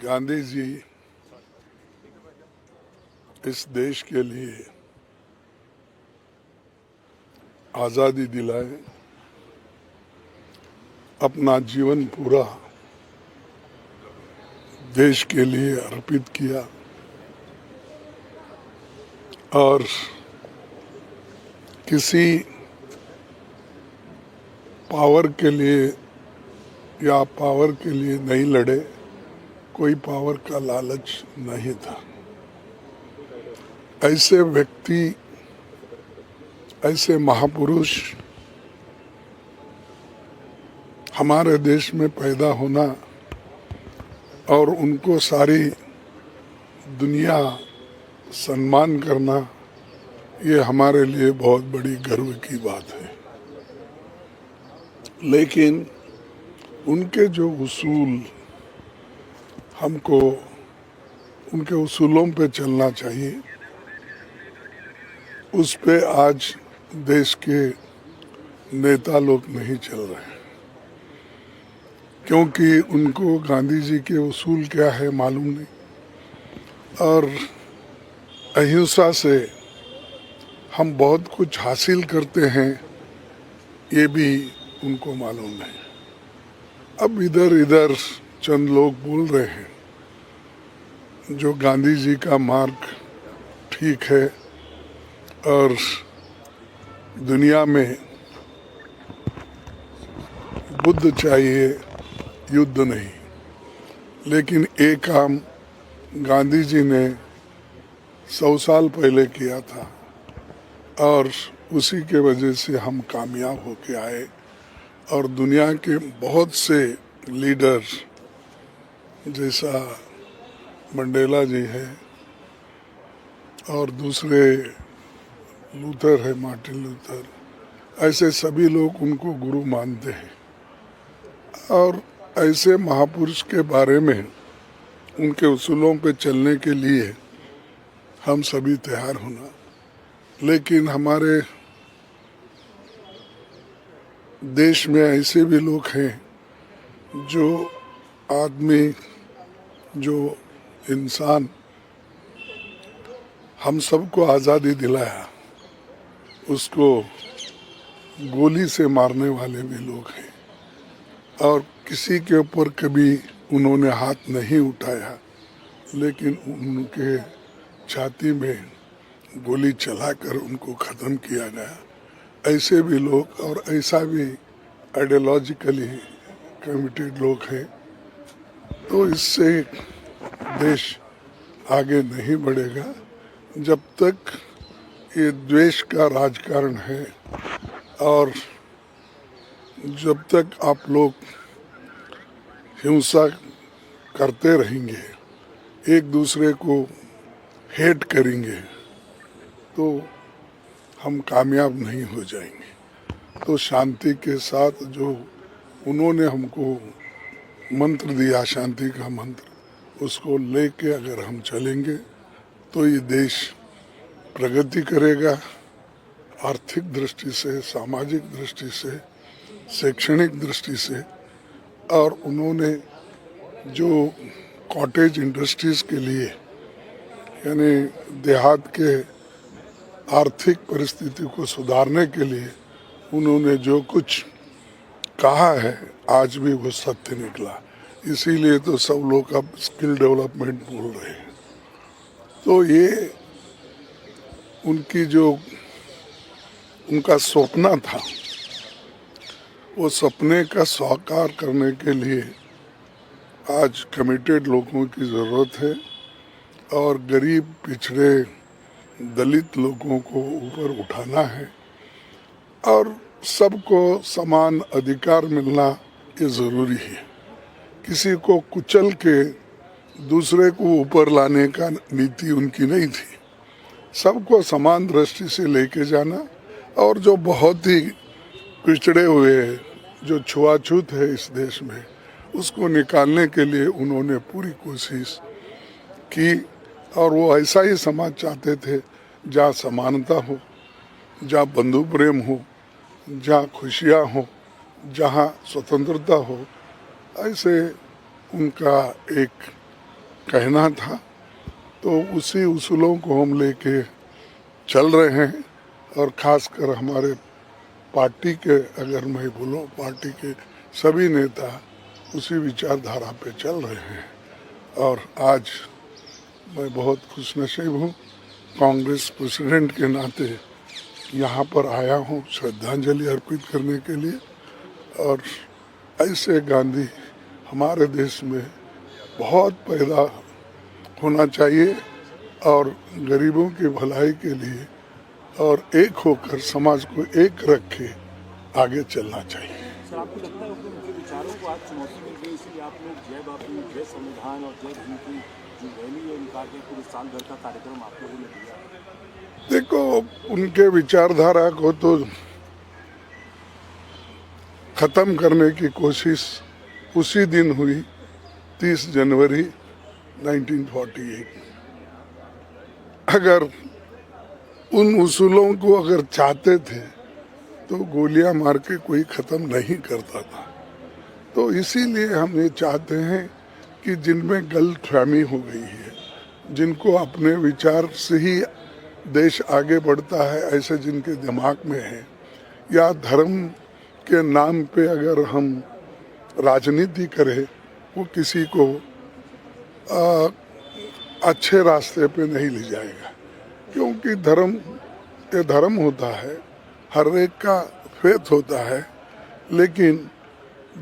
गांधी जी इस देश के लिए आज़ादी दिलाए, अपना जीवन पूरा देश के लिए अर्पित किया और किसी पावर के लिए या पावर के लिए नहीं लड़े, कोई पावर का लालच नहीं था। ऐसे व्यक्ति, ऐसे महापुरुष हमारे देश में पैदा होना और उनको सारी दुनिया सम्मान करना, ये हमारे लिए बहुत बड़ी गर्व की बात है। लेकिन उनके जो उसूल, हमको उनके उसूलों पे चलना चाहिए, उस पे आज देश के नेता लोग नहीं चल रहे हैं, क्योंकि उनको गांधी जी के उसूल क्या है मालूम नहीं। और अहिंसा से हम बहुत कुछ हासिल करते हैं, ये भी उनको मालूम नहीं। अब इधर इधर चंद लोग बोल रहे हैं जो गांधी जी का मार्ग ठीक है और दुनिया में बुद्ध चाहिए, युद्ध नहीं। लेकिन एक काम गांधी जी ने 100 साल पहले किया था और उसी के वजह से हम कामयाब होके आए और दुनिया के बहुत से लीडर जैसा मंडेला जी है और दूसरे लूथर है, मार्टिन लूथर, ऐसे सभी लोग उनको गुरु मानते हैं। और ऐसे महापुरुष के बारे में, उनके उसूलों पे चलने के लिए हम सभी तैयार होना। लेकिन हमारे देश में ऐसे भी लोग हैं जो आदमी, जो इंसान हम सबको आज़ादी दिलाया, उसको गोली से मारने वाले भी लोग हैं और किसी के ऊपर कभी उन्होंने हाथ नहीं उठाया, लेकिन उनके छाती में गोली चलाकर उनको ख़त्म किया गया। ऐसे भी लोग और ऐसा भी आइडियोलॉजिकली कमिटेड लोग हैं। तो इससे देश आगे नहीं बढ़ेगा जब तक ये द्वेष का राजकारण है और जब तक आप लोग हिंसा करते रहेंगे, एक दूसरे को हेट करेंगे, तो हम कामयाब नहीं हो जाएंगे। तो शांति के साथ जो उन्होंने हमको मंत्र दिया, शांति का मंत्र, उसको लेके अगर हम चलेंगे तो ये देश प्रगति करेगा, आर्थिक दृष्टि से, सामाजिक दृष्टि से, शैक्षणिक दृष्टि से। और उन्होंने जो कॉटेज इंडस्ट्रीज के लिए, यानी देहात के आर्थिक परिस्थिति को सुधारने के लिए उन्होंने जो कुछ कहा है, आज भी वो सत्य निकला। इसीलिए तो सब लोग अब स्किल डेवलपमेंट बोल रहे हैं। तो ये उनकी जो उनका सपना था, वो सपने का साकार करने के लिए आज कमिटेड लोगों की ज़रूरत है और गरीब, पिछड़े, दलित लोगों को ऊपर उठाना है और सबको समान अधिकार मिलना ये ज़रूरी है। किसी को कुचल के दूसरे को ऊपर लाने का नीति उनकी नहीं थी। सबको समान दृष्टि से लेके जाना और जो बहुत ही पिछड़े हुए, जो छुआछूत है इस देश में, उसको निकालने के लिए उन्होंने पूरी कोशिश की। और वो ऐसा ही समाज चाहते थे जहाँ समानता हो, जहाँ बंधु प्रेम हो, जहाँ खुशियाँ हो, जहाँ स्वतंत्रता हो। ऐसे उनका एक कहना था, तो उसी उसूलों को हम लेके चल रहे हैं। और खासकर हमारे पार्टी के, अगर मैं बोलूँ, पार्टी के सभी नेता उसी विचारधारा पे चल रहे हैं। और आज मैं बहुत खुशनसीब हूँ, कांग्रेस प्रेसिडेंट के नाते यहाँ पर आया हूँ श्रद्धांजलि अर्पित करने के लिए। और ऐसे गांधी हमारे देश में बहुत पैदा होना चाहिए और गरीबों की भलाई के लिए और एक होकर समाज को एक रख के आगे चलना चाहिए। सर, आपको लगता है उनके विचारों को आज चुनौती मिल गई, इसलिए आप लोग जय बापू, जय संविधान और जय भीम की जो रैली है निकाल के पूरे साल भर का कार्यक्रम आप लोगों ने दिया? देखो, उनके विचारधारा को तो खत्म करने की कोशिश उसी दिन हुई, 30 जनवरी 1948। अगर उन उसूलों को अगर चाहते थे तो गोलियां मार के कोई खत्म नहीं करता था। तो इसीलिए हम ये चाहते हैं कि जिनमें गलतफहमी हो गई है, जिनको अपने विचार से ही देश आगे बढ़ता है, ऐसे जिनके दिमाग में है, या धर्म के नाम पे अगर हम राजनीति करें, वो किसी को अच्छे रास्ते पे नहीं ले जाएगा। क्योंकि धर्म ये धर्म होता है, हर एक का फेथ होता है, लेकिन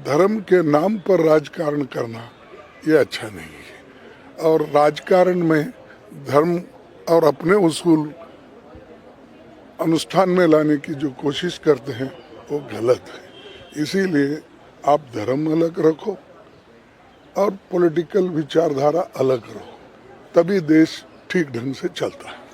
धर्म के नाम पर राजकारण करना ये अच्छा नहीं है। और राजकारण में धर्म और अपने उसूल अनुष्ठान में लाने की जो कोशिश करते हैं वो गलत है। इसीलिए आप धर्म अलग रखो और पॉलिटिकल विचारधारा अलग रहो, तभी देश ठीक ढंग से चलता है।